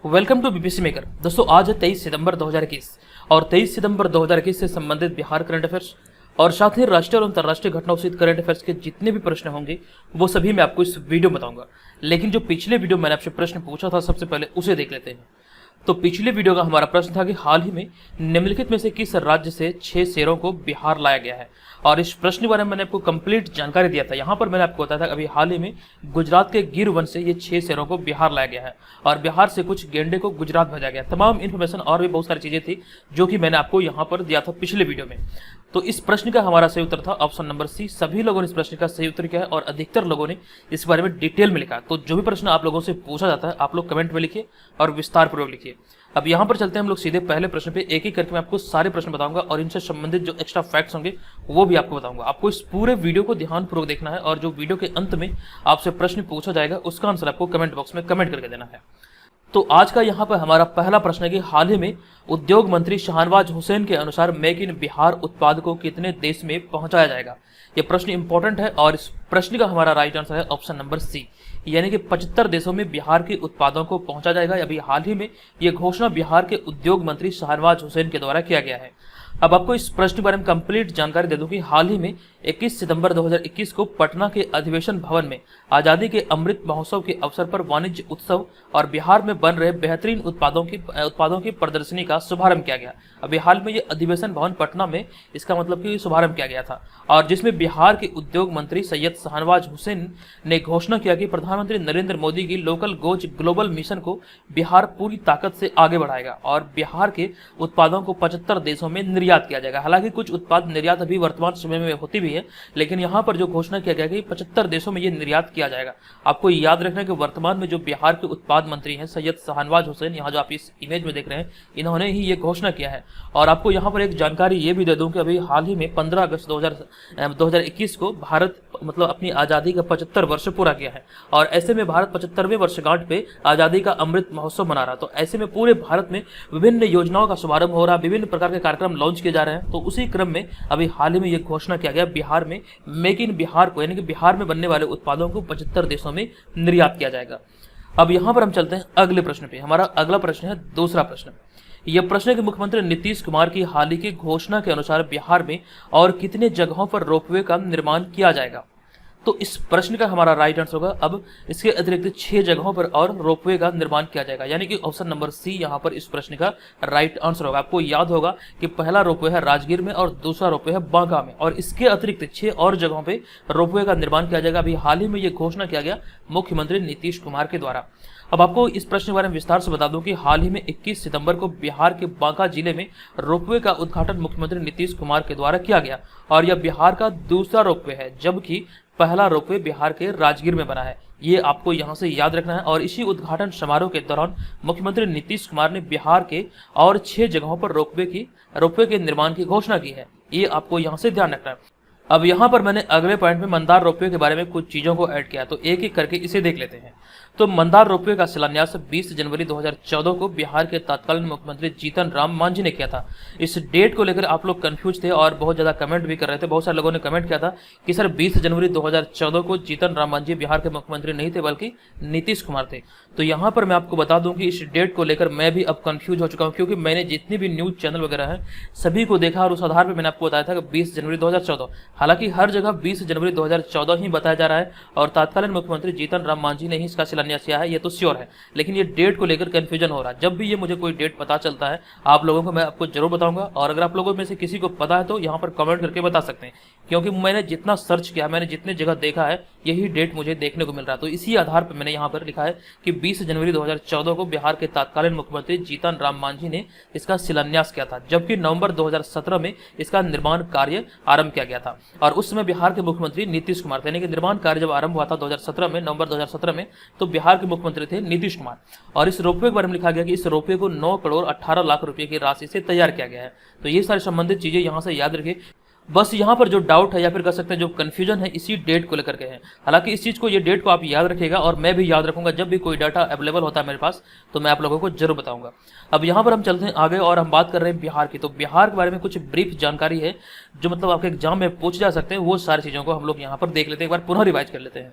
Welcome to BPSC maker. दोस्तों आज है 23 सितंबर 2021 और 23 सितंबर 2021 से संबंधित बिहार करंट अफेयर्स और साथ ही राष्ट्रीय और अंतर्राष्ट्रीय घटनाओं से करंट अफेयर्स के जितने भी प्रश्न होंगे वो सभी मैं आपको इस वीडियो में बताऊंगा। लेकिन जो पिछले वीडियो मैंने आपसे प्रश्न पूछा था सबसे पहले उसे देख लेते हैं। तो पिछले वीडियो का हमारा प्रश्न था कि हाल ही में निम्नलिखित में से किस राज्य से 6 शेरों को बिहार लाया गया है, और इस प्रश्न के बारे में मैंने आपको कंप्लीट जानकारी दिया था। यहाँ पर मैंने आपको बताया था अभी हाल ही में गुजरात के गिर वन से ये 6 शेरों को बिहार लाया गया है और बिहार से कुछ गेंडे को गुजरात भेजा गया। तमाम इन्फॉर्मेशन और भी बहुत सारी चीजें थी जो कि मैंने आपको यहाँ पर दिया था पिछले वीडियो में। तो इस प्रश्न का हमारा सही उत्तर था ऑप्शन नंबर सी। सभी लोगों ने इस प्रश्न का सही उत्तर किया है और अधिकतर लोगों ने इस बारे में डिटेल में लिखा। तो जो भी प्रश्न आप लोगों से पूछा जाता है आप लोग कमेंट में लिखिए और विस्तार पूर्वक लिखिए। अब यहाँ पर चलते हैं हम लोग सीधे पहले प्रश्न पे। एक एक करके मैं आपको सारे प्रश्न बताऊंगा और इनसे संबंधित जो एक्स्ट्रा फैक्ट्स होंगे वो भी आपको बताऊंगा। आपको इस पूरे वीडियो को ध्यानपूर्वक देखना है और जो वीडियो के अंत में आपसे प्रश्न पूछा जाएगा उसका आंसर आपको कमेंट बॉक्स में कमेंट करके देना है। तो आज का यहाँ पर हमारा पहला प्रश्न है कि हाल ही में उद्योग मंत्री शाहनवाज हुसैन के अनुसार मेक इन बिहार उत्पाद को कितने देश में पहुंचाया जाएगा। ये प्रश्न इंपॉर्टेंट है और इस प्रश्न का हमारा राइट आंसर है ऑप्शन नंबर सी, यानी कि 75 देशों में बिहार के उत्पादों को पहुंचा जाएगा। अभी हाल ही में ये घोषणा बिहार के उद्योग मंत्री शाहनवाज हुसैन के द्वारा किया गया है। अब आपको इस प्रश्न के बारे में कंप्लीट जानकारी दे दूं कि हाल ही में 21 सितंबर 2021 को पटना के अधिवेशन भवन में आजादी के अमृत महोत्सव के अवसर पर वाणिज्य उत्सव और बिहार में बन रहे बेहतरीन उत्पादों की प्रदर्शनी का शुभारंभ किया गया। अभी हाल में ये अधिवेशन भवन पटना में इसका मतलब कि शुभारंभ किया गया था और जिसमें बिहार के उद्योग मंत्री सैयद शाहनवाज हुसैन ने घोषणा किया कि प्रधानमंत्री नरेंद्र मोदी की लोकल गोज ग्लोबल मिशन को बिहार पूरी ताकत से आगे बढ़ाएगा और बिहार के उत्पादों को 75 देशों में निर्यात किया जाएगा। हालांकि कुछ उत्पाद निर्यात अभी वर्तमान समय में होती भी है, लेकिन यहाँ पर जो घोषणा किया गया कि 75 देशों में ये निर्यात किया जाएगा। आपको याद रखना है कि वर्तमान में जो बिहार के उत्पाद मंत्री हैं सैयद शाहनवाज हुसैन, यहाँ जो आप इस इमेज में देख रहे हैं, इन्होंने ही ये घोषणा किया है। और आपको यहाँ पर एक जानकारी ये भी दे दूं कि अभी हाल ही में 15 अगस्त 2021 को भारत मतलब अपनी आज़ादी का 75 वर्ष पूरा किया है और ऐसे में भारत 75वें वर्षगांठ पे आज़ादी का अमृत महोत्सव मना रहा। तो ऐसे में पूरे भारत में विभिन्न योजनाओं का शुभारंभ हो रहा, विभिन्न प्रकार के कार्यक्रम लॉन्च किए जा रहे हैं। तो उसी क्रम में अभी हाल ही में ये घोषणा किया गया बिहार में मेक इन बिहार को, यानी कि बिहार में बनने वाले उत्पादों को 75 देशों में निर्यात किया जाएगा। अब यहाँ पर हम चलते हैं अगले प्रश्न पे। हमारा अगला प्रश्न है दूसरा प्रश्न। यह प्रश्न है कि मुख्यमंत्री नीतीश कुमार की हाल ही की घोषणा के अनुसार बिहार में और कितने जगहों पर रोपवे का निर्माण किया जाएगा। तो इस प्रश्न का हमारा राइट आंसर होगा अब इसके अतिरिक्त 6 जगहों पर और रोपवे का निर्माण किया जाएगा, यानी कि ऑप्शन नंबर सी यहाँ पर इस प्रश्न का राइट आंसर होगा। आपको याद होगा कि पहला रोपवे है राजगीर में और दूसरा रोपवे है बांका में और इसके अतिरिक्त 6 और जगहों पे रोपवे का निर्माण किया जाएगा। अभी हाल ही में ये घोषणा किया गया मुख्यमंत्री नीतीश कुमार के द्वारा। अब आपको इस प्रश्न के बारे में विस्तार से बता दूं कि हाल ही में 21 सितंबर को बिहार के बांका जिले में रोपवे का उद्घाटन मुख्यमंत्री नीतीश कुमार के द्वारा किया गया और यह बिहार का दूसरा रोपवे है, जबकि पहला रोपवे बिहार के राजगीर में बना है। ये आपको यहाँ से याद रखना है। और इसी उद्घाटन समारोह के दौरान मुख्यमंत्री नीतीश कुमार ने बिहार के और 6 जगहों पर रोपवे के निर्माण की घोषणा की है। ये आपको यहाँ से ध्यान रखना है। अब यहाँ पर मैंने अगले पॉइंट में मंदार रोपवे के बारे में कुछ चीज़ों को ऐड किया, तो एक एक करके इसे देख लेते हैं। तो मंदार रोपवे का शिलान्यास 20 जनवरी 2014 को बिहार के तत्कालीन मुख्यमंत्री जीतन राम मांझी ने किया था। इस डेट को लेकर आप लोग कंफ्यूज थे और बहुत ज़्यादा कमेंट भी कर रहे थे। बहुत सारे लोगों ने कमेंट किया था कि सर 20 जनवरी 2014 को जीतन राम मांझी बिहार के मुख्यमंत्री नहीं थे बल्कि नीतीश कुमार थे। तो यहाँ पर मैं आपको बता दूं कि इस डेट को लेकर मैं भी अब कंफ्यूज हो चुका हूँ, क्योंकि मैंने जितनी भी न्यूज़ चैनल वगैरह हैं सभी को देखा और उस आधार पर मैंने आपको बताया था कि 20 जनवरी 2014। हालांकि हर जगह 20 जनवरी 2014 ही बताया जा रहा है और तत्कालीन मुख्यमंत्री जीतन राम मांझी ने ही इसका शिलान्यास किया है, ये तो श्योर है। लेकिन ये डेट को लेकर कंफ्यूजन हो रहा है। जब भी ये मुझे कोई डेट पता चलता है आप लोगों को मैं आपको जरूर बताऊंगा और अगर आप लोगों में से किसी को पता है तो यहाँ पर कमेंट करके बता सकते हैं, क्योंकि मैंने जितना सर्च किया, मैंने जितने जगह देखा है यही डेट मुझे देखने को मिल रहा है। तो इसी आधार पर मैंने यहाँ पर लिखा है कि 20 जनवरी 2014 को बिहार के तत्कालीन मुख्यमंत्री जीतन राम मांझी ने इसका शिलान्यास किया था, जबकि नवंबर 2017 में इसका निर्माण कार्य आरंभ किया गया था और उस समय बिहार के मुख्यमंत्री नीतीश कुमार थे। यानी कि निर्माण कार्य जब आरंभ हुआ था 2017 में, नवंबर 2017 में, तो बिहार के मुख्यमंत्री थे नीतीश कुमार। और इस रोपवे के बारे में लिखा गया कि इस रोपवे को 9 करोड़ 18 लाख रुपए की राशि से तैयार किया गया है। तो ये सारी संबंधित चीजें यहाँ से याद रखिए। बस यहाँ पर जो डाउट है या फिर कह सकते हैं जो कंफ्यूजन है इसी डेट को लेकर के है। हालांकि इस चीज़ को, ये डेट को आप याद रखिएगा और मैं भी याद रखूंगा। जब भी कोई डाटा अवेलेबल होता है मेरे पास तो मैं आप लोगों को जरूर बताऊंगा। अब यहाँ पर हम चलते हैं आगे और हम बात कर रहे हैं बिहार की। तो बिहार के बारे में कुछ ब्रीफ जानकारी है जो मतलब आपके एग्जाम में पूछ जा सकते हैं, वो सारी चीज़ों को हम लोग यहाँ पर देख लेते हैं, एक बार पुनः रिवाइज कर लेते हैं।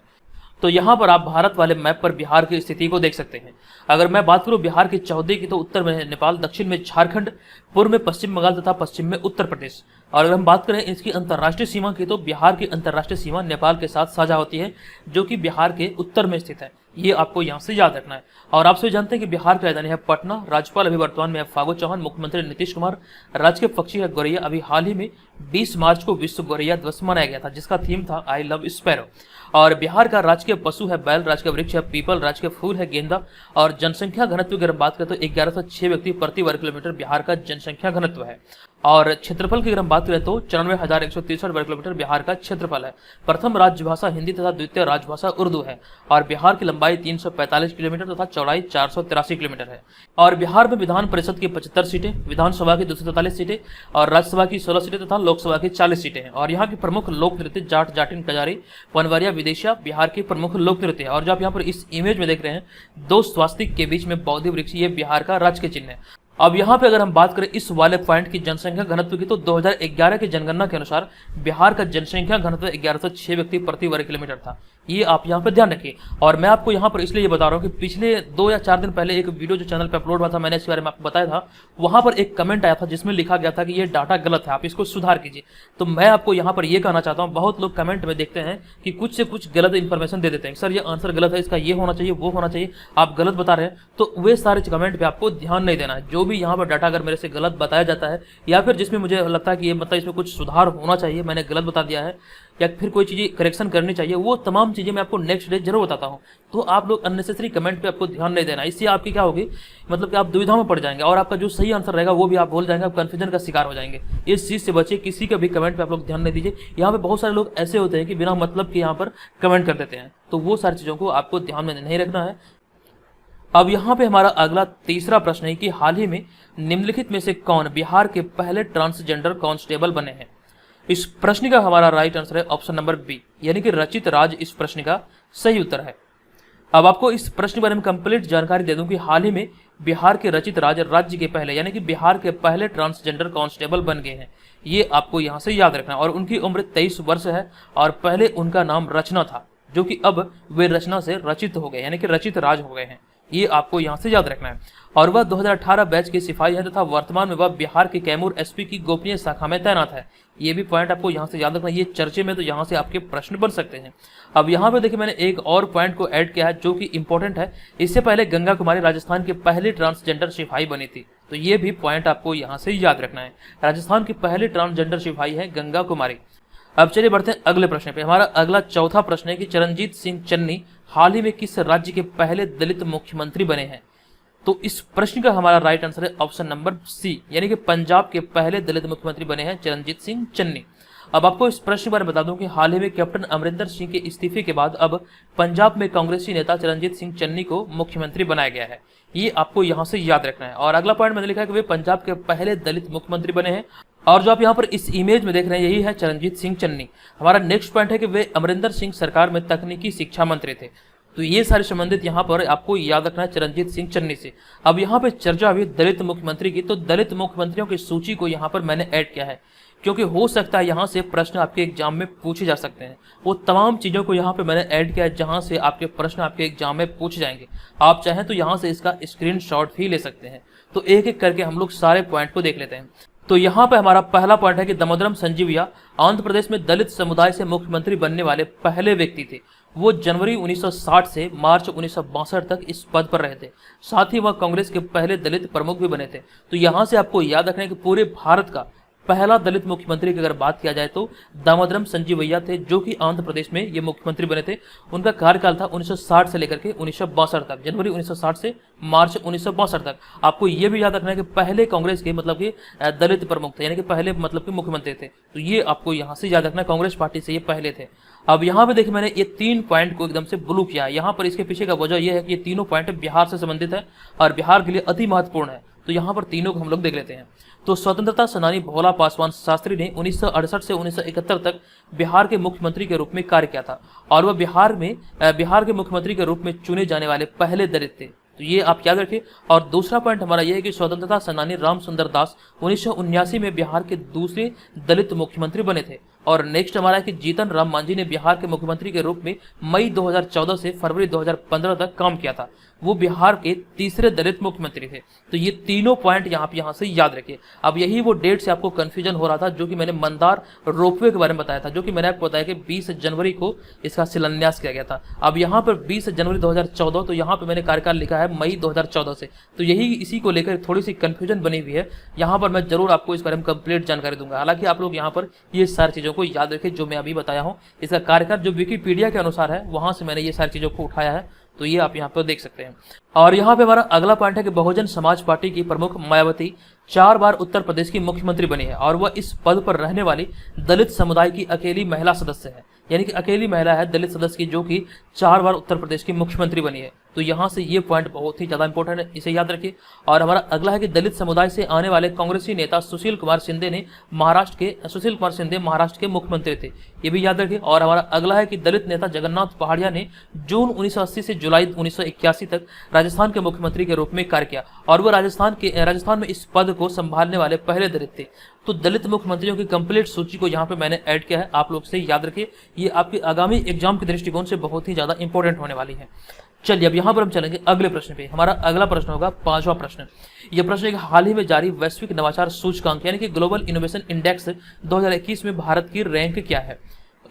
तो यहाँ पर आप भारत वाले मैप पर बिहार की स्थिति को देख सकते हैं। अगर मैं बात करूँ बिहार की चौहदी की, तो उत्तर में है नेपाल, दक्षिण में झारखंड, पूर्व में पश्चिम बंगाल तथा पश्चिम में उत्तर प्रदेश। और अगर हम बात करें इसकी अंतर्राष्ट्रीय सीमा की, तो बिहार की अंतर्राष्ट्रीय सीमा नेपाल के साथ साझा होती है, जो कि बिहार के उत्तर में स्थित है। ये आपको यहाँ से याद रखना है। और आप सभी जानते हैं कि बिहार की राजधानी है पटना। राज्यपाल अभी वर्तमान में है फागू चौहान, मुख्यमंत्री नीतीश कुमार, राज्य के पक्षी है गौरैया। अभी हाल ही में 20 मार्च को विश्व गौरैया दिवस मनाया गया था, जिसका थीम था आई लव स्पैरो। और बिहार का राजकीय पशु है बैल, राजकीय वृक्ष है पीपल, राजकीय फूल है गेंदा। और जनसंख्या घनत्व की अगर बात करें तो 1106 व्यक्ति प्रति वर्ग किलोमीटर बिहार का जनसंख्या घनत्व है। और क्षेत्रफल की अगर हम बात करें तो 94,163 वर्ग किलोमीटर बिहार का क्षेत्रफल है। प्रथम राजभाषा हिंदी तथा द्वितीय राजभाषा उर्दू है। और बिहार की लंबाई 345 किलोमीटर तथा चौड़ाई 483 किलोमीटर है। और बिहार में विधान परिषद की 75 सीटें, विधानसभा की 243 सीटें और राज्यसभा की 16 सीटें तथा लोकसभा की 40 सीटें हैं। और यहाँ की प्रमुख लोक नृत्य जाट, जाटिन, कजारी, पनवरिया, विदेशिया बिहार की प्रमुख लोक नृत्य है। और जो आप यहाँ पर इस इमेज में देख रहे हैं, दो स्वास्तिक के बीच में बौद्धि वृक्ष, ये बिहार का राजकीय चिन्ह है। अब यहाँ पे अगर हम बात करें इस वाले पॉइंट की जनसंख्या घनत्व की, तो 2011 की जनगणना के अनुसार बिहार का जनसंख्या घनत्व 1106 व्यक्ति प्रति वर्ग किलोमीटर था। ये आप यहाँ पे ध्यान रखिए। और मैं आपको यहाँ पर इसलिए ये बता रहा हूँ कि पिछले 2 या 4 दिन पहले एक वीडियो जो चैनल पे अपलोड हुआ था, मैंने इसके बारे में आपको बताया था। वहां पर एक कमेंट आया था जिसमें लिखा गया था कि ये डाटा गलत है, आप इसको सुधार कीजिए। तो मैं आपको यहाँ पर ये कहना चाहता हूँ, बहुत लोग कमेंट में देखते हैं कि कुछ से कुछ गलत इन्फॉर्मेशन दे देते हैं, सर ये आंसर गलत है, इसका ये होना चाहिए, वो होना चाहिए, आप गलत बता रहे हैं। तो वे सारे कमेंट पे आपको ध्यान नहीं देना है। जो भी यहाँ पर डाटा अगर मेरे से गलत बताया जाता है, या फिर जिसमें मुझे लगता है कि ये मतलब इसमें कुछ सुधार होना चाहिए, मैंने गलत बता दिया है, या फिर कोई चीज़ें करेक्शन करनी चाहिए, वो तमाम चीज़ें मैं आपको नेक्स्ट डे जरूर बताता हूँ। तो आप लोग अननेसेसरी कमेंट पे आपको ध्यान नहीं देना। इससे आपकी क्या होगी, मतलब कि आप दुविधा में पड़ जाएंगे और आपका जो सही आंसर रहेगा वो भी आप भूल जाएंगे, आप कंफ्यूजन का शिकार हो जाएंगे। इस चीज़ से बचिए, किसी का भी कमेंट पे आप लोग ध्यान नहीं दीजिए। यहाँ पे बहुत सारे लोग ऐसे होते हैं कि बिना मतलब के यहाँ पर कमेंट कर देते हैं, तो वो सारी चीज़ों को आपको ध्यान में नहीं रखना है। अब यहाँ पे हमारा अगला तीसरा प्रश्न है कि हाल ही में निम्नलिखित में से कौन बिहार के पहले ट्रांसजेंडर कांस्टेबल बने हैं। इस प्रश्न का हमारा राइट आंसर है ऑप्शन नंबर बी, यानी कि रचित राज इस प्रश्न का सही उत्तर है। अब आपको इस प्रश्न के बारे में कंप्लीट जानकारी दे दूं कि हाल ही में बिहार के रचित राज राज्य के पहले, यानी कि बिहार के पहले ट्रांसजेंडर कांस्टेबल बन गए हैं। ये आपको यहाँ से याद रखना है। और उनकी उम्र 23 वर्ष है और पहले उनका नाम रचना था, जो कि अब वे रचना से रचित हो गए, यानी कि रचित राज हो गए हैं। ये आपको यहाँ से याद रखना है। और वह 2018 बैच के सिपाही है तथा वर्तमान में वह बिहार के कैमूर एसपी की गोपनीय शाखा में तैनात है। ये भी पॉइंट आपको यहाँ से याद रखना है। ये चर्चे में तो यहाँ से आपके प्रश्न बन सकते हैं। अब यहाँ पे देखिए मैंने एक और पॉइंट को ऐड किया है जो कि इंपॉर्टेंट है। इससे पहले गंगा कुमारी राजस्थान की पहली ट्रांसजेंडर सिपाही बनी थी, तो ये भी पॉइंट आपको यहाँ से याद रखना है। राजस्थान की पहली ट्रांसजेंडर सिपाही है गंगा कुमारी। अब चलिए बढ़ते हैं अगले प्रश्न पे। हमारा अगला चौथा प्रश्न है कि चरणजीत सिंह चन्नी हाल ही में किस राज्य के पहले दलित मुख्यमंत्री बने हैं। तो इस प्रश्न का हमारा राइट आंसर है ऑप्शन नंबर सी, यानी कि पंजाब के पहले दलित मुख्यमंत्री बने हैं चरणजीत सिंह चन्नी। अब आपको इस प्रश्न के बारे में बता दूं कि हाल ही में कैप्टन अमरिंदर सिंह के इस्तीफे के बाद अब पंजाब में कांग्रेसी नेता चरणजीत सिंह चन्नी को मुख्यमंत्री बनाया गया है। ये आपको यहाँ से याद रखना है। और अगला पॉइंट मैंने लिखा है कि वे पंजाब के पहले दलित मुख्यमंत्री बने हैं। और जो आप यहाँ पर इस इमेज में देख रहे हैं यही है चरणजीत सिंह चन्नी। हमारा नेक्स्ट पॉइंट है कि वे अमरिंदर सिंह सरकार में तकनीकी शिक्षा मंत्री थे। तो ये सारे संबंधित यहाँ पर आपको याद रखना है चरणजीत सिंह चन्नी से। अब यहाँ पे चर्चा हुई दलित मुख्यमंत्री की, तो दलित मुख्यमंत्रियों की सूची को यहाँ पर मैंने ऐड किया है, क्योंकि हो सकता है यहाँ से प्रश्न आपके एग्जाम में पूछे जा सकते हैं। वो तमाम चीज़ों को यहाँ पे मैंने ऐड किया है जहाँ से आपके प्रश्न आपके एग्जाम में पूछे जाएंगे। आप चाहें तो यहाँ से इसका स्क्रीनशॉट भी ले सकते हैं। तो एक एक करके हम लोग सारे पॉइंट को देख लेते हैं। तो यहाँ पे हमारा पहला पॉइंट है कि दामोदरम संजीविया आंध्र प्रदेश में दलित समुदाय से मुख्यमंत्री बनने वाले पहले व्यक्ति थे। वो जनवरी 1960 से मार्च 1962 तक इस पद पर रहे थे। साथ ही वह कांग्रेस के पहले दलित प्रमुख भी बने थे। तो यहाँ से आपको याद रखना है कि पूरे भारत का पहला दलित मुख्यमंत्री की अगर बात किया जाए तो दामोदरम संजीवैया थे, जो कि आंध्र प्रदेश में ये मुख्यमंत्री बने थे। उनका कार्यकाल था 1960 से लेकर के 1962 तक, जनवरी 1960 से मार्च 1962 तक। आपको ये भी याद रखना है कि पहले कांग्रेस के मतलब कि दलित प्रमुख थे, यानी कि पहले मतलब कि मुख्यमंत्री थे। तो ये आपको यहाँ से याद रखना है, कांग्रेस पार्टी से ये पहले थे। अब यहाँ पे देखिए मैंने ये 3 पॉइंट को एकदम से ब्लू किया है। यहाँ पर इसके पीछे का वजह यह है कि ये तीनों पॉइंट बिहार से संबंधित है और बिहार के लिए अति महत्वपूर्ण है। तो यहाँ पर तीनों को हम लोग देख लेते हैं। तो स्वतंत्रता सेनानी भोला पासवान शास्त्री ने 1968 से 1971 तक बिहार के मुख्यमंत्री के रूप में कार्य किया था और वह बिहार के मुख्यमंत्री के रूप में चुने जाने वाले पहले दलित थे। तो ये आप याद रखिए। और दूसरा पॉइंट हमारा यह है कि स्वतंत्रता सेनानी राम सुंदर दास 1979 में बिहार के दूसरे दलित मुख्यमंत्री बने थे और नेक्स्ट हमारा है कि जीतन राम मांझी ने बिहार के मुख्यमंत्री के रूप में मई 2014 से फरवरी 2015 तक काम किया था। वो बिहार के तीसरे दलित मुख्यमंत्री थे। तो ये तीनों पॉइंट यहाँ से याद रखिए। अब यही वो डेट से आपको कंफ्यूजन हो रहा था जो कि मैंने मंदार रोपवे के बारे में बताया था, जो कि मैंने आपको बताया कि 20 जनवरी को इसका शिलान्यास किया गया था। अब यहाँ पर 20 जनवरी 2014, तो यहाँ पर मैंने कार्यकाल लिखा है मई 2014 से, तो यही इसी को लेकर थोड़ी सी कंफ्यूजन बनी हुई है। यहाँ पर मैं जरूर आपको इस बारे में कंप्लीट जानकारी दूंगा। हालांकि आप लोग यहाँ पर ये सारी चीज़ों को याद रखें जो मैं अभी बताया हूँ। इसका कार्यकाल जो विकिपीडिया के अनुसार है वहाँ से मैंने ये सारी चीज़ों को उठाया है, तो ये आप यहाँ पर देख सकते हैं। और यहाँ पे हमारा अगला पॉइंट है कि बहुजन समाज पार्टी की प्रमुख मायावती 4 बार उत्तर प्रदेश की मुख्यमंत्री बनी है और वह इस पद पर रहने वाली दलित समुदाय की अकेली महिला सदस्य है। यानी कि अकेली महिला है दलित सदस्य की जो कि 4 बार उत्तर प्रदेश की मुख्यमंत्री बनी है। तो यहाँ से ये पॉइंट बहुत ही ज़्यादा इंपॉर्टेंट है, इसे याद रखिए। और हमारा अगला है कि दलित समुदाय से आने वाले कांग्रेसी नेता सुशील कुमार शिंदे महाराष्ट्र के मुख्यमंत्री थे, ये भी याद रखिए। और हमारा अगला है कि दलित नेता जगन्नाथ पहाड़िया ने जून 1980 से जुलाई 1981 तक राजस्थान के मुख्यमंत्री के रूप में कार्य किया और वह राजस्थान में इस पद को संभालने वाले पहले दलित थे। तो दलित मुख्यमंत्रियों की कंप्लीट सूची को यहाँ पे मैंने ऐड किया है, आप लोग से याद रखिए। ये आपके आगामी एग्जाम के दृष्टिकोण से बहुत ही ज्यादा इंपॉर्टेंट होने वाली है। चलिए अब यहाँ पर हम चलेंगे अगले प्रश्न पे। हमारा अगला प्रश्न होगा 5वां प्रश्न। यह प्रश्न है कि हाल ही में जारी वैश्विक नवाचार सूचकांक यानी कि ग्लोबल इनोवेशन इंडेक्स 2021 में भारत की रैंक क्या है।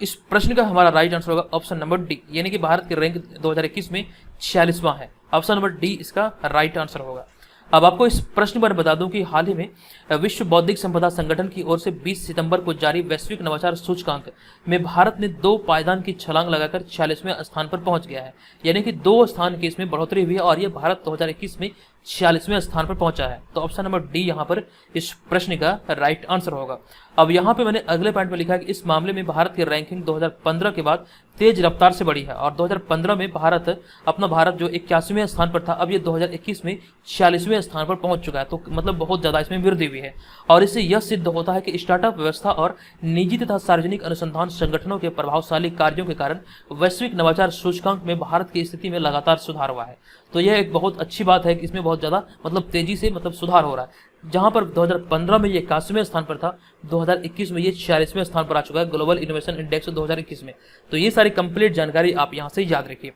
इस प्रश्न का हमारा राइट आंसर होगा ऑप्शन नंबर डी, यानी कि भारत की रैंक 2021 में 46वां है। ऑप्शन नंबर डी इसका राइट आंसर होगा। अब आपको इस प्रश्न पर बता दूं कि हाल ही में विश्व बौद्धिक संपदा संगठन की ओर से 20 सितंबर को जारी वैश्विक नवाचार सूचकांक में भारत ने 2 पायदान की छलांग लगाकर 46वें स्थान पर पहुंच गया है। यानी कि 2 स्थान की इसमें बढ़ोतरी हुई है और ये भारत 2021 में 46वें स्थान पर पहुंचा है। तो ऑप्शन नंबर डी यहाँ पर इस प्रश्न का राइट आंसर होगा। अब यहाँ पे मैंने अगले पॉइंट में लिखा है कि इस मामले में भारत की रैंकिंग 2015 के बाद तेज रफ्तार से बढ़ी है और 2015 में भारत जो 81वें स्थान पर था, अब ये 2021 में 46वें स्थान पर पहुंच चुका है। तो मतलब बहुत ज्यादा इसमें वृद्धि हुई है और इससे यह सिद्ध होता है कि स्टार्टअप व्यवस्था और निजी तथा सार्वजनिक अनुसंधान संगठनों के प्रभावशाली कार्यों के कारण वैश्विक नवाचार सूचकांक में भारत की स्थिति में लगातार सुधार हुआ है। तो यह एक बहुत अच्छी बात है कि इसमें बहुत ज्यादा तेजी से सुधार हो रहा है। जहां पर 2015 में ये 81वें स्थान पर था, 2021 में ये 46वें स्थान पर आ चुका है ग्लोबल इनोवेशन इंडेक्स 2021 में। तो ये सारी कंप्लीट जानकारी आप यहां से याद रखिए।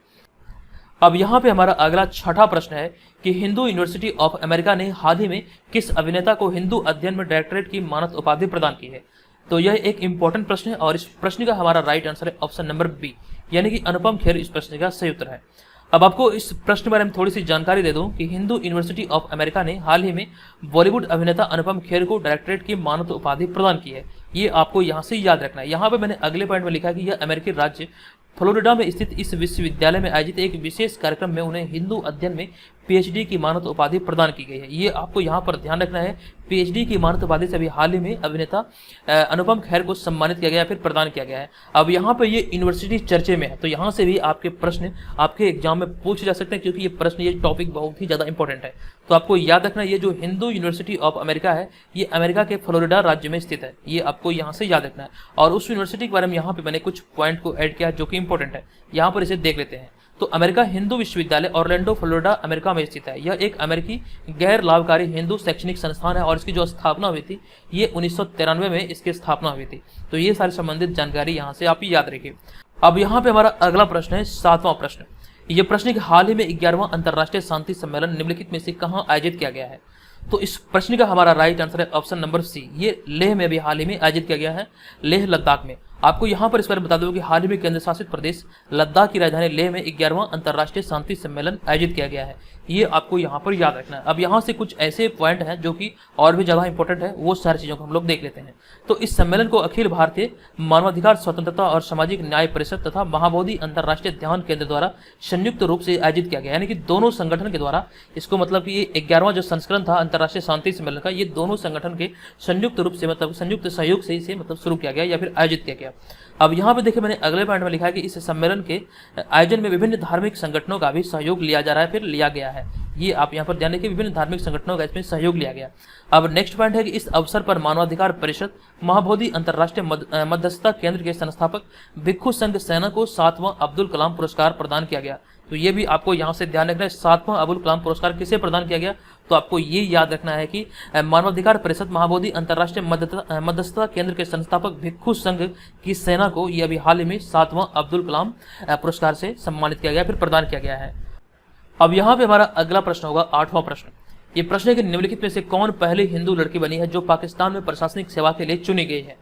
अब यहाँ पे हमारा अगला 6वां प्रश्न है कि हिंदू यूनिवर्सिटी ऑफ अमेरिका ने हाल ही में किस अभिनेता को हिंदू अध्ययन में डायरेक्टरेट की मानद उपाधि प्रदान की है। तो यह एक इंपॉर्टेंट प्रश्न है और इस प्रश्न का हमारा राइट आंसर है ऑप्शन नंबर बी, यानी कि अनुपम खेर इस प्रश्न का सही उत्तर है। अब आपको इस प्रश्न के बारे में थोड़ी सी जानकारी दे दूं कि हिंदू यूनिवर्सिटी ऑफ अमेरिका ने हाल ही में बॉलीवुड अभिनेता अनुपम खेर को डायरेक्टरेट की मानद उपाधि प्रदान की है। ये आपको यहाँ से याद रखना है। यहाँ पे मैंने अगले पॉइंट में लिखा है कि यह अमेरिकी राज्य फ्लोरिडा में स्थित इस विश्वविद्यालय में आयोजित एक विशेष कार्यक्रम में उन्हें हिंदू अध्ययन में पीएचडी की मानद उपाधि प्रदान की गई है। ये आपको यहाँ पर ध्यान रखना है। पीएचडी की मानद उपाधि से अभी हाल ही में अभिनेता अनुपम खेर को सम्मानित किया गया, फिर प्रदान किया गया है। अब यहाँ पर ये यूनिवर्सिटी चर्चे में है, तो यहाँ से भी आपके प्रश्न आपके एग्जाम में पूछे जा सकते हैं, क्योंकि ये प्रश्न ये टॉपिक बहुत ही ज़्यादा इंपॉर्टेंट है। तो आपको याद रखना, ये जो हिंदू यूनिवर्सिटी ऑफ अमेरिका है ये अमेरिका के फ्लोरिडा राज्य में स्थित है। ये आपको यहाँ से याद रखना है। और उस यूनिवर्सिटी के बारे में यहाँ पे मैंने कुछ पॉइंट को ऐड किया है जो कि इंपॉर्टेंट है। यहाँ पर इसे देख लेते हैं। तो अमेरिका हिंदू विश्वविद्यालय ऑरलैंडो फ्लोरिडा अमेरिका में स्थित है। यह एक अमेरिकी गैर लाभकारी हिंदू शैक्षणिक संस्थान है और इसकी जो स्थापना हुई थी ये 1993 में इसकी स्थापना हुई थी। तो ये सारी संबंधित जानकारी यहाँ से आप ही याद रखिए। अब यहाँ पे हमारा अगला प्रश्न है 7वां प्रश्न। ये प्रश्न है कि हाल ही में 11वां अंतर्राष्ट्रीय शांति सम्मेलन निम्नलिखित में से कहाँ आयोजित किया गया है। तो इस प्रश्न का हमारा राइट आंसर है ऑप्शन नंबर सी, ये लेह में भी हाल ही में आयोजित किया गया है, लेह लद्दाख में। आपको यहाँ पर इस बारे में बता दूं कि हाल ही में केंद्र शासित प्रदेश लद्दाख की राजधानी लेह में 11वां अंतर्राष्ट्रीय शांति सम्मेलन आयोजित किया गया है। ये आपको यहाँ पर याद रखना है। अब यहाँ से कुछ ऐसे पॉइंट हैं जो कि और भी ज़्यादा इंपॉर्टेंट है, वो सारी चीज़ों को हम लोग देख लेते हैं। तो इस सम्मेलन को अखिल भारतीय मानवाधिकार स्वतंत्रता और सामाजिक न्याय परिषद तथा महाबोधि अंतर्राष्ट्रीय ध्यान केंद्र द्वारा संयुक्त रूप से आयोजित किया गया, यानी कि दोनों संगठन के द्वारा इसको कि ये 11वां जो संस्करण था अंतर्राष्ट्रीय शांति सम्मेलन का, ये दोनों संगठन के संयुक्त रूप से संयुक्त सहयोग से इसे शुरू किया गया या फिर आयोजित किया गया। अब यहाँ पे देखिए मैंने अगले पॉइंट में लिखा है कि इस सम्मेलन के आयोजन में विभिन्न धार्मिक संगठनों का भी सहयोग लिया जा रहा है, फिर लिया गया है। ये आप यहाँ पर ध्यान रखिए, विभिन्न धार्मिक संगठनों का इसमें सहयोग लिया गया। अब नेक्स्ट पॉइंट है कि इस अवसर पर मानवाधिकार परिषद महाबोधि अंतर्राष्ट्रीय मध्यस्थता केंद्र के संस्थापक भिक्षु संघ सेना को 7वां अब्दुल कलाम पुरस्कार प्रदान किया गया। तो ये भी आपको यहाँ से ध्यान रखना है, 7वां अब्दुल कलाम पुरस्कार किसे प्रदान किया गया, तो आपको ये याद रखना है कि मानवाधिकार परिषद महाबोधि अंतर्राष्ट्रीय मध्यस्थता केंद्र के संस्थापक भिक्षु संघ की सेना को ये अभी हाल ही में 7वां अब्दुल कलाम पुरस्कार से सम्मानित किया गया, फिर प्रदान किया गया है। अब यहाँ पे हमारा अगला प्रश्न होगा 8वां प्रश्न। ये प्रश्न है कि निम्नलिखित में से कौन पहली हिंदू लड़की बनी है जो पाकिस्तान में प्रशासनिक सेवा के लिए चुनी गई है।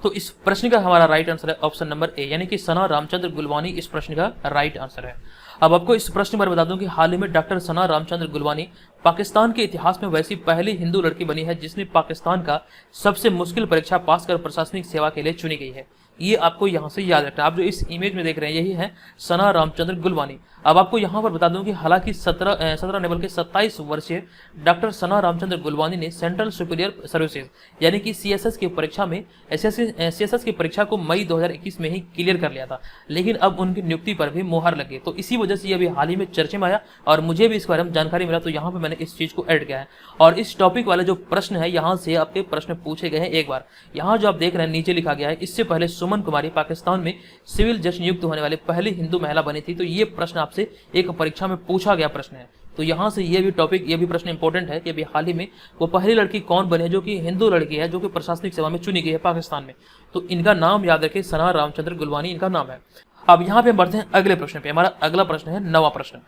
तो इस प्रश्न का हमारा राइट आंसर है ऑप्शन नंबर ए, यानी कि सना रामचंद्र गुलवानी इस प्रश्न का राइट आंसर है। अब आपको इस प्रश्न पर बता दूं कि हाल ही में डॉक्टर सना रामचंद्र गुलवानी पाकिस्तान के इतिहास में वैसी पहली हिंदू लड़की बनी है जिसने पाकिस्तान का सबसे मुश्किल परीक्षा पास कर प्रशासनिक सेवा के लिए चुनी गई है। ये आपको यहाँ से याद रखना है। आप जो इस इमेज में देख रहे हैं यही है सना रामचंद्र गुलवानी। अब आपको यहाँ पर बता दूं कि हालांकि 17 नहीं बल्कि 27 वर्षीय डॉक्टर सना रामचंद्र गुलवानी ने सेंट्रल सुपीरियर सर्विसेज यानी कि सीएसएस की परीक्षा में सीएसएस की परीक्षा को मई 2021 में ही क्लियर कर लिया था, लेकिन अब उनकी नियुक्ति पर भी मोहर लगी। तो इसी वजह से ये अभी हाल ही में चर्चे में आया और मुझे भी इस बारे में जानकारी मिला, तो यहाँ पर मैंने इस चीज को ऐड किया है। और इस टॉपिक वाले जो प्रश्न है यहाँ से आपके प्रश्न पूछे गए हैं। एक बार यहाँ जो आप देख रहे हैं नीचे लिखा गया है, इससे पहले सुमन कुमारी पाकिस्तान में सिविल जज नियुक्त होने वाली पहली हिंदू महिला बनी थी। तो ये प्रश्न आपसे एक परीक्षा में पूछा गया प्रश्न है। तो यहाँ से ये भी टॉपिक, ये भी प्रश्न इंपॉर्टेंट है कि अभी हाल ही में वो पहली लड़की कौन बनी है जो कि हिंदू लड़की है जो कि प्रशासनिक सेवा में चुनी गई है पाकिस्तान में। तो इनका नाम याद रखें, सना रामचंद्र गुलवानी इनका नाम है। अब यहाँ पे हम बढ़ते हैं अगले प्रश्न पे। हमारा अगला प्रश्न है 9वां प्रश्न।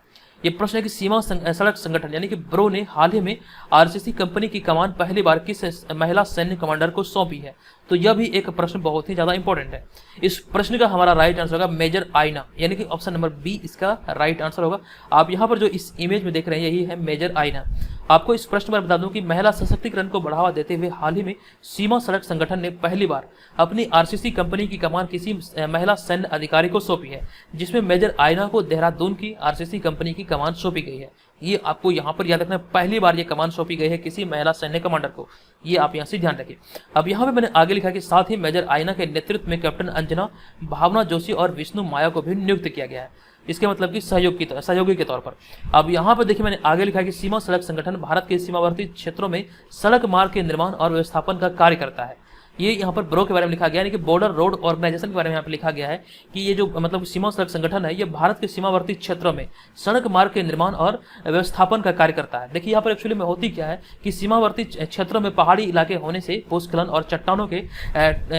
ये प्रश्न है कि सीमा सड़क संगठन यानी कि ब्रो ने हाल ही में आरसीसी कंपनी की कमान पहली बार किस महिला सैन्य कमांडर को सौंपी है। तो यह भी एक प्रश्न बहुत ही ज्यादा इंपॉर्टेंट है। इस प्रश्न का हमारा राइट आंसर होगा मेजर आइना, यानी कि ऑप्शन नंबर बी इसका राइट आंसर होगा। आप यहाँ पर जो इस इमेज में देख रहे हैं यही है मेजर आइना। आपको इस प्रश्न पर बता दूं कि महिला सशक्तिकरण को बढ़ावा देते हुए हाल ही में सीमा सड़क संगठन ने पहली बार अपनी आरसीसी कंपनी की कमान किसी महिला सैन्य अधिकारी को सौंपी है, जिसमें मेजर आइना को देहरादून की आरसीसी कंपनी की कमान सौंपी गई है। ये आपको यहाँ पर याद रखना है, पहली बार ये कमान सौंपी गई है किसी महिला सैन्य कमांडर को। ये आप यहाँ से ध्यान रखिए। अब यहाँ पे मैंने आगे लिखा कि साथ ही मेजर आइना के नेतृत्व में कैप्टन अंजना, भावना जोशी और विष्णु माया को भी नियुक्त किया गया है, इसके मतलब कि सहयोगी के तौर पर। अब यहाँ पर देखिए मैंने आगे लिखा है कि सीमा सड़क संगठन भारत के सीमावर्ती क्षेत्रों में सड़क मार्ग के निर्माण और व्यवस्थापन का कार्य करता है। ये यहाँ पर ब्रो के बारे में लिखा गया है, यानी कि बॉर्डर रोड ऑर्गेनाइजेशन के बारे में यहाँ पर लिखा गया है कि ये जो मतलब सीमा सड़क संगठन है ये भारत के सीमावर्ती क्षेत्रों में सड़क मार्ग के निर्माण और व्यवस्थापन का कार्य करता है। देखिए यहाँ पर एक्चुअली में होती क्या है कि सीमावर्ती क्षेत्रों में पहाड़ी इलाके होने से भूस्खलन और चट्टानों के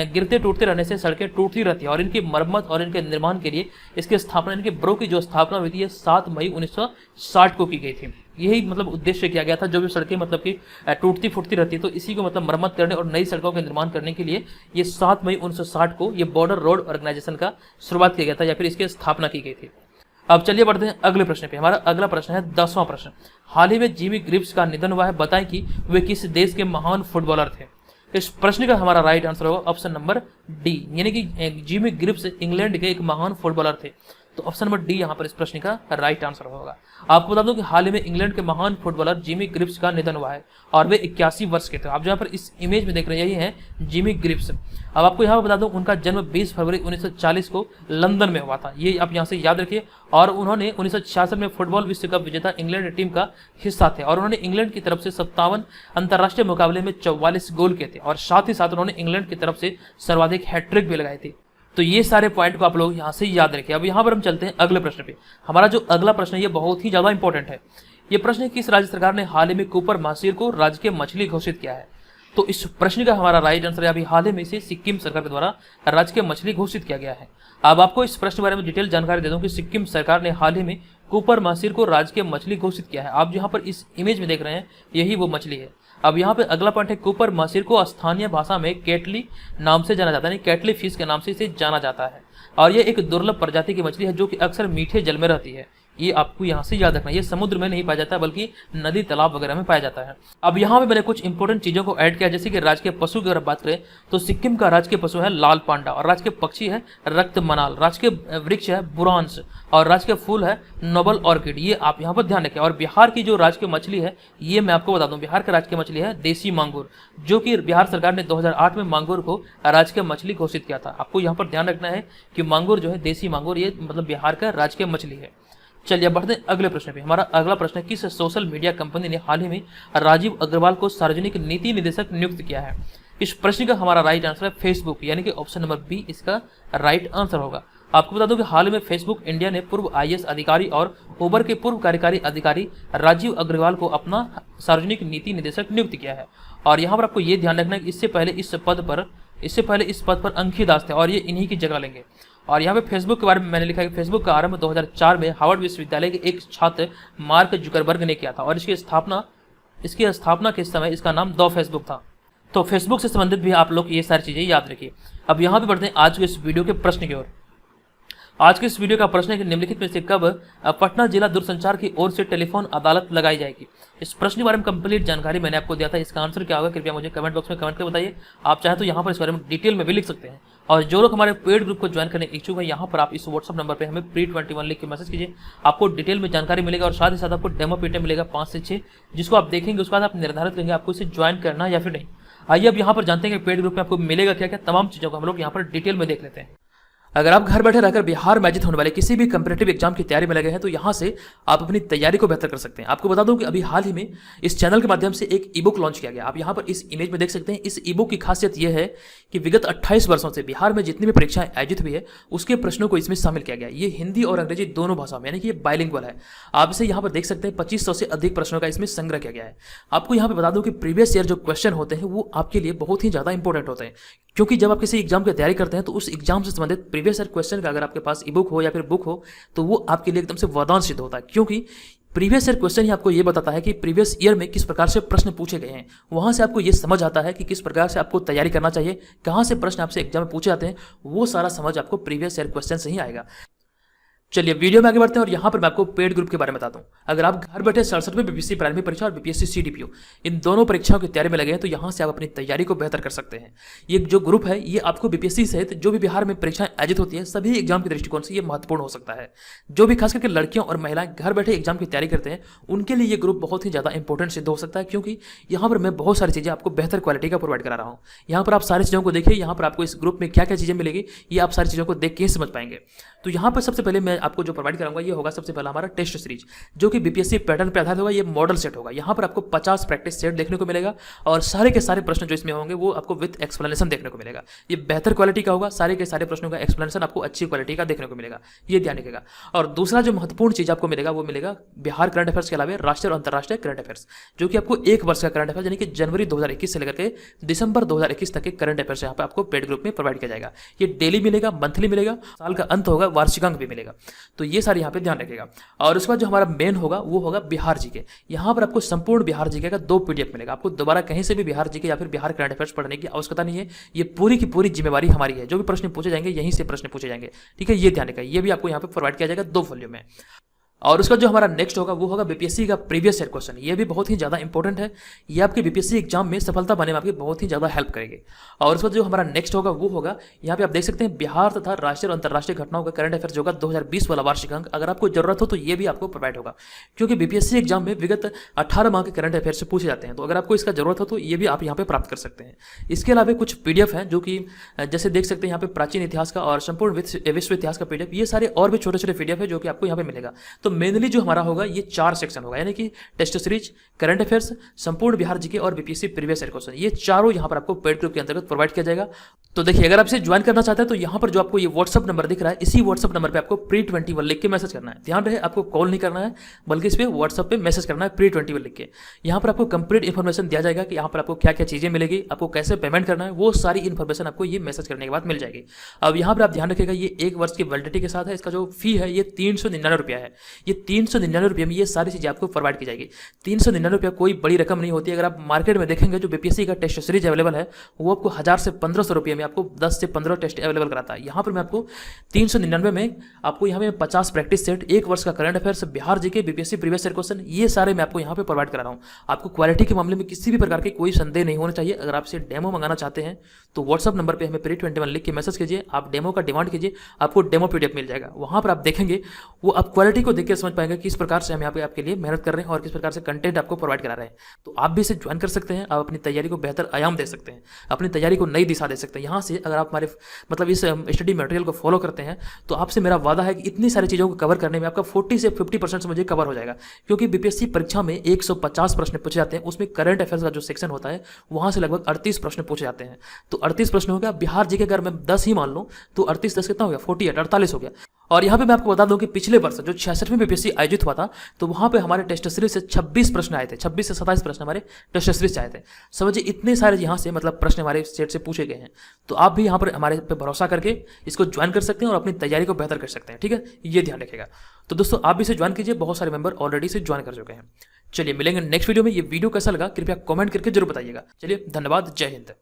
गिरते टूटते रहने से सड़कें टूटती रहती है और इनकी मरम्मत और इनके निर्माण के लिए इसकी स्थापना, इनके ब्रो की जो स्थापना हुई थी ये 7 मई 1960 को की गई थी। यही मतलब उद्देश्य किया गया था। जो भी सड़कें मतलब कि टूटती फूटती रहती तो इसी को मतलब मरम्मत करने और नई सड़कों के निर्माण करने के लिए ये 7 मई 1960 को ये बॉर्डर रोड ऑर्गेनाइजेशन का शुरुआत किया गया था या फिर इसकी स्थापना की गई थी। अब चलिए बढ़ते हैं अगले प्रश्न पे। हमारा अगला प्रश्न है 10वां प्रश्न। हाल ही में जिमी ग्रिव्स का निधन हुआ है, बताएं कि वे किस देश के महान फुटबॉलर थे। इस प्रश्न का हमारा राइट आंसर होगा ऑप्शन नंबर डी, यानी कि जिमी ग्रिव्स इंग्लैंड के एक महान फुटबॉलर थे। तो ऑप्शन नंबर डी यहाँ पर इस प्रश्न का राइट आंसर होगा। आपको बता दूं कि हाल ही में इंग्लैंड के महान फुटबॉलर जिमी ग्रिव्स का निधन हुआ है और वे 81 वर्ष के थे। आप यहाँ पर इस इमेज में देख रहे हैं यही है जिमी ग्रिव्स। अब आपको यहाँ पर बता दूं उनका जन्म 20 फरवरी 1940 को लंदन में हुआ था। ये आप यहाँ से याद रखिए। और उन्होंने 1966 में फुटबॉल विश्व कप विजेता इंग्लैंड टीम का हिस्सा थे और उन्होंने इंग्लैंड की तरफ से 57 अंतर्राष्ट्रीय मुकाबले में 44 गोल किए थे और साथ ही साथ उन्होंने इंग्लैंड की तरफ से सर्वाधिक हैट्रिक भी लगाई थी। तो ये सारे पॉइंट को आप लोग यहाँ से याद रखिए। अब यहाँ पर हम चलते हैं अगले प्रश्न पे। हमारा जो अगला प्रश्न है ये बहुत ही ज्यादा इंपॉर्टेंट है। ये प्रश्न है किस राज्य सरकार ने हाल ही में कुपर मासीर को राजकीय मछली घोषित किया है। तो इस प्रश्न का हमारा राइट आंसर है अभी हाल ही में से सिक्किम सरकार के द्वारा राजकीय मछली घोषित किया गया है। अब आपको इस प्रश्न के बारे में डिटेल जानकारी दे दूं कि सिक्किम सरकार ने हाल ही में कुपर मासीर को राजकीय मछली घोषित किया है। आप यहाँ पर इस इमेज में देख रहे हैं यही वो मछली है। अब यहाँ पे अगला पॉइंट है कुपर मासीर को स्थानीय भाषा में केटली नाम से जाना जाता है, केटली फिश के नाम से इसे जाना जाता है और ये एक दुर्लभ प्रजाति की मछली है जो कि अक्सर मीठे जल में रहती है। ये आपको यहाँ से याद रखना है। ये समुद्र में नहीं पाया जाता बल्कि नदी तालाब वगैरह में पाया जाता है। अब यहाँ पे मैंने कुछ इंपोर्टेंट चीजों को ऐड किया, जैसे कि राजकीय पशु की अगर बात करें तो सिक्किम का राजकीय पशु है लाल पांडा और राजकीय पक्षी है रक्त मनाल, राजकीय वृक्ष है बुरांस और राजकीय फूल है नोबल ऑर्किड। ये आप यहाँ पर ध्यान रखें। और बिहार की जो राजकीय मछली है ये मैं आपको बता दूं, बिहार की राजकीय मछली है देसी मांगुर, जो कि बिहार सरकार ने 2008 में मांगुर को राजकीय मछली घोषित किया था। आपको यहाँ पर ध्यान रखना है कि मांगुर जो है देसी मांगुर ये मतलब बिहार का राजकीय मछली है। चलिए बढ़ते हैं अगले प्रश्न पे। हमारा अगला प्रश्न है किस सोशल मीडिया कंपनी ने हाल ही में राजीव अग्रवाल को सार्वजनिक नीति निदेशक नियुक्त किया है। इस प्रश्न का हमारा राइट आंसर है फेसबुक, यानी कि ऑप्शन नंबर बी इसका राइट आंसर होगा। आपको बता दूं कि हाल में फेसबुक इंडिया ने पूर्व आईएएस अधिकारी और उबर के पूर्व कार्यकारी अधिकारी राजीव अग्रवाल को अपना सार्वजनिक नीति निदेशक नियुक्त किया है। और यहाँ पर आपको ये ध्यान रखना है कि इससे पहले इस पद पर अंकी दास थे और ये इन्हीं की जगह लेंगे। और यहाँ पे फेसबुक के बारे में मैंने लिखा है कि फेसबुक का आरंभ 2004 में हार्वर्ड विश्वविद्यालय के एक छात्र मार्क जुकरबर्ग ने किया था और इसकी स्थापना के समय इसका नाम द फेसबुक था। तो फेसबुक से संबंधित भी आप लोग ये सारी चीज़ें याद रखिए। अब यहाँ पे बढ़ते हैं आज के इस वीडियो के प्रश्न की ओर। आज के इस वीडियो का प्रश्न है कि निम्नलिखित में से कब पटना जिला दूरसंचार की ओर से टेलीफोन अदालत लगाई जाएगी। इस प्रश्न के बारे में कंप्लीट जानकारी मैंने आपको दिया था। इसका आंसर क्या होगा कृपया मुझे कमेंट बॉक्स में कमेंट कर बताइए। आप चाहें तो यहाँ पर इस बारे में डिटेल में भी लिख सकते हैं। और जो लोग हमारे पेड ग्रुप को ज्वाइन करने इच्छुक है, यहाँ पर आप इस व्हाट्सअप नंबर पर हमें pre21 लिख के मैसेज कीजिए। आपको डिटेल में जानकारी मिलेगा और साथ ही साथ आपको डेमो पीटीएम मिलेगा 5 से 6, जिसको आप देखेंगे। उसके बाद आप निर्धारित करेंगे आपको इसे ज्वाइन करना या फिर नहीं। आइए अब यहाँ पर जानते हैं कि पेड ग्रुप में आपको मिलेगा क्या क्या, तमाम चीज़ों को हम लोग यहाँ पर डिटेल में देख लेते हैं। अगर आप घर बैठे रहकर बिहार में आयोजित होने वाले किसी भी कंपीटेटिव एग्जाम की तैयारी में लगे हैं तो यहाँ से आप अपनी तैयारी को बेहतर कर सकते हैं। आपको बता दूं कि अभी हाल ही में इस चैनल के माध्यम से एक ई बुक लॉन्च किया गया। आप यहाँ पर इस इमेज में देख सकते हैं। इस ई बुक की खासियत यह है कि विगत 28 वर्षों से बिहार में जितनी भी परीक्षाएं आयोजित हुई है उसके प्रश्नों को इसमें शामिल किया गया। ये हिंदी और अंग्रेजी दोनों भाषाओं में, यानी कि ये बाइलिंगुअल है। आप इसे यहाँ पर देख सकते हैं। 2500 से अधिक प्रश्नों का इसमें संग्रह किया गया है। आपको यहाँ पर बता दूं कि प्रीवियस ईयर जो क्वेश्चन होते हैं वो आपके लिए बहुत ही ज़्यादा इंपॉर्टेंट होते हैं, क्योंकि जब आप किसी एग्जाम की तैयारी करते हैं तो उस एग्जाम से संबंधित प्रीवियस ईयर क्वेश्चन का अगर आपके पास ई बुक हो या फिर बुक हो तो वो आपके लिए एकदम से वरदान सिद्ध होता है। क्योंकि प्रीवियस ईयर क्वेश्चन ही आपको ये बताता है कि प्रीवियस ईयर में किस प्रकार से प्रश्न पूछे गए हैं। वहां से आपको ये समझ आता है कि किस प्रकार से आपको तैयारी करना चाहिए, कहां से प्रश्न आपसे एग्जाम में पूछे जाते हैं। वो सारा समझ आपको प्रीवियस ईयर क्वेश्चन से ही आएगा। चलिए वीडियो में आगे बढ़ते हैं और यहाँ पर मैं आपको पेड ग्रुप के बारे में बताता हूँ। अगर आप घर बैठे 67वीं बीपीएससी प्रारंभिक परीक्षा और बीपीएससी सीडीपीओ इन दोनों परीक्षाओं की तैयारी में लगे हैं तो यहाँ से आप अपनी तैयारी को बेहतर कर सकते हैं। ये जो ग्रुप है ये आपको बीपीएससी सहित जो भी बिहार में परीक्षाएं आयोजित होती है सभी एग्जाम के दृष्टिकोण से ये महत्वपूर्ण हो सकता है। जो भी खास करके लड़कियों और महिलाएं घर बैठे एग्जाम की तैयारी करते हैं उनके लिए ये ग्रुप बहुत ही ज़्यादा इंपॉर्टेंट सिद्ध हो सकता है, क्योंकि यहाँ पर मैं बहुत सारी चीज़ें आपको बेहतर क्वालिटी का प्रोवाइड करा रहा हूँ। यहाँ पर आप सारी चीज़ों को देखिए। यहाँ पर आपको इस ग्रुप में क्या क्या चीज़ें मिलेगी ये आप सारी चीज़ों को देख के ही समझ पाएंगे। तो यहाँ पर सबसे पहले मैं आपको जो प्रोवाइड कराऊंगा ये होगा सबसे पहला हमारा टेस्ट सीरीज, जो कि बीपीएससी पैटर्न पर आधारित होगा। ये मॉडल सेट होगा। यहाँ पर आपको 50 प्रैक्टिस सेट देखने को मिलेगा और सारे के सारे प्रश्न जो इसमें होंगे वो आपको विद एक्सप्लेनेशन देखने को मिलेगा। ये बेहतर क्वालिटी का होगा। सारे के सारे प्रश्नों का एक्सप्लेनेशन आपको अच्छी क्वालिटी का देखने को मिलेगा, ये ध्यान रखिएगा। और दूसरा जो महत्वपूर्ण चीज आपको मिलेगा वो मिलेगा बिहार करंट अफेयर्स के अलावा राष्ट्रीय और अंतर्राष्ट्रीय करंट अफेयर्स, जो कि आपको एक वर्ष का करंट अफेयर्स यानी कि जनवरी 2021 से लेकर के दिसंबर 2021 तक के करंट अफेयर्स यहाँ पे आपको पेड ग्रुप में प्रोवाइड किया जाएगा। ये डेली मिलेगा, मंथली मिलेगा, साल का अंत होगा, वार्षिकांक भी मिलेगा। तो ये सारे यहाँ पे ध्यान रखिएगा। और उसके बाद जो हमारा मेन होगा वो होगा बिहार जीके। यहाँ पर आपको संपूर्ण बिहार जीके का 2 पीडीएफ मिलेगा। आपको दोबारा कहीं से भी बिहार जीके या फिर बिहार करंट अफेयर्स पढ़ने की आवश्यकता नहीं है। ये पूरी की पूरी जिम्मेवारी हमारी है। जो भी प्रश्न पूछे जाएंगे यहीं से प्रश्न पूछे जाएंगे, ठीक है। ये ध्यान रखिएगा। ये भी आपको यहाँ पे प्रोवाइड किया जाएगा 2 वॉल्यूम में। और उसका जो हमारा नेक्स्ट होगा वो होगा बीपीएससी का प्रीवियस ईयर क्वेश्चन। ये भी बहुत ही ज़्यादा इंपॉर्टेंट है। ये आपके बीपीएससी एग्जाम में सफलता पाने में आपकी बहुत ही ज़्यादा हेल्प करेगी। और उसका जो हमारा नेक्स्ट होगा वो होगा, यहाँ पे आप देख सकते हैं, बिहार तथा राष्ट्रीय और अंतर्राष्ट्रीय घटनाओं का करंट अफेयर्स होगा 2020 वाला वार्षिकांक। अगर आपको जरूरत हो तो ये भी आपको प्रोवाइड होगा, क्योंकि बीपीएससी एग्जाम में विगत 18 माह के करंट अफेयर्स से पूछे जाते हैं। तो अगर आपको इसका जरूरत हो तो ये भी आप यहाँ पे प्राप्त कर सकते हैं। इसके अलावा कुछ पीडीएफ हैं जो कि जैसे देख सकते हैं यहाँ पे प्राचीन इतिहास का और संपूर्ण विश्व इतिहास का पीडीएफ। ये सारे और भी छोटे छोटे पीडीएफ है जो कि आपको यहाँ पे मिलेगा। तो मेनली जो हमारा होगा ये 4 सेक्शन होगा, यानी कि टेस्ट सीरीज, करंट अफेयर्स, संपूर्ण बिहार जीके और बीपीएससी प्रीवियस ईयर क्वेश्चन। ये चारों यहां पर आपको पेड ग्रुप के अंतर्गत प्रोवाइड किया जाएगा। तो देखिए, अगर आप इसे ज्वाइन करना चाहते हैं तो यहां पर जो आपको ये व्हाट्सअप नंबर दिख रहा है, इसी व्हाट्सअप नंबर पे आपको pre21 लिख के मैसेज करना है। ध्यान रहे, आपको कॉल नहीं करना है बल्कि इस पे व्हाट्सअप पे मैसेज करना है pre21 लिख के। यहाँ पर आपको कंप्लीट इन्फॉर्मेशन दिया जाएगा कि यहाँ पर आपको क्या क्या चीजें मिलेगी, आपको कैसे पेमेंट करना है, वो सारी इन्फॉर्मेशन आपको ये मैसेज करने के बाद मिल जाएगी। अब यहाँ पर आप ध्यान रखिएगा, ये 1 वर्ष की वैलिडिटी के साथ है। इसका जो फी है ये 399 रुपया है। ये 399 रुपये में ये सारी चीजें आपको प्रोवाइड की जाएगी। 399 रुपया कोई बड़ी रकम नहीं होती है। अगर आप मार्केट में देखेंगे जो बीपीएससी का टेस्ट सीरीज अवेलेबल है वो आपको 1000 से 1500 रुपये में आपको 10 से 15 टेस्ट अवेलेबल कराता है। यहाँ पर मैं आपको 399 में आपको यहाँ में 50 प्रैक्टिस सेट, 1 वर्ष का current affairs, Bihar GK, BPSC previous year question, ये सारे मैं आपको यहाँ पे प्रोवाइड करा रहा हूँ। आपको क्वालिटी के मामले में किसी भी प्रकार की कोई संदेह नहीं होना चाहिए। अगर आप इसे डेमो मंगाना चाहते हैं तो व्हाट्सअप नंबर पर हमें pre21 लिख के मैसेज कीजिए। आप डेमो का डिमांड कीजिए, आपको डेमो पीडीएफ मिल जाएगा। वहाँ पर आप देखेंगे, वो आप क्वालिटी को देख के समझ पाएंगे किस प्रकार से हम यहाँ पे आपके लिए मेहनत कर रहे हैं और किस प्रकार से कंटेंट आपको प्रोवाइड करा रहे हैं। तो आप भी इसे ज्वाइन कर सकते हैं। आप अपनी तैयारी को बेहतर आयाम दे सकते हैं, अपनी तैयारी को नई दिशा दे सकते हैं। यहाँ यहाँ से अगर आप हमारे मतलब इस स्टडी मटेरियल को फॉलो करते हैं तो आपसे मेरा वादा है कि इतनी सारी चीज़ों को कवर करने में आपका 40 से 50% से मुझे कवर हो जाएगा, क्योंकि बीपीएससी परीक्षा में 150 प्रश्न पूछे जाते हैं, उसमें करंट अफेयर्स का जो सेक्शन होता है वहाँ से लगभग 38 प्रश्न पूछे जाते हैं। तो 38 प्रश्न हो गया, बिहार जी के अगर मैं 10 ही मान लूँ तो 38 10 कितना हो गया, 48 48 हो गया। और यहाँ पे मैं आपको बता दूं कि पिछले वर्ष जो 66वें बीपीएससी आयोजित हुआ था तो वहाँ पे हमारे टेस्ट सीरीज से 26 प्रश्न आए थे, 26 से 27 प्रश्न हमारे टेस्ट सीरीज से आए थे। समझिए इतने सारे यहाँ से मतलब प्रश्न हमारे स्टेट से पूछे गए हैं। तो आप भी यहाँ पर हमारे पे भरोसा करके इसको ज्वाइन कर सकते हैं और अपनी तैयारी को बेहतर कर सकते हैं, ठीक है, ये ध्यान रखिएगा। तो दोस्तों आप भी इसे ज्वाइन कीजिए, बहुत सारे मेंबर ऑलरेडी से ज्वाइन कर चुके हैं। चलिए मिलेंगे नेक्स्ट वीडियो में। ये वीडियो कैसा लगा कृपया कमेंट करके जरूर बताइएगा। चलिए धन्यवाद, जय हिंद।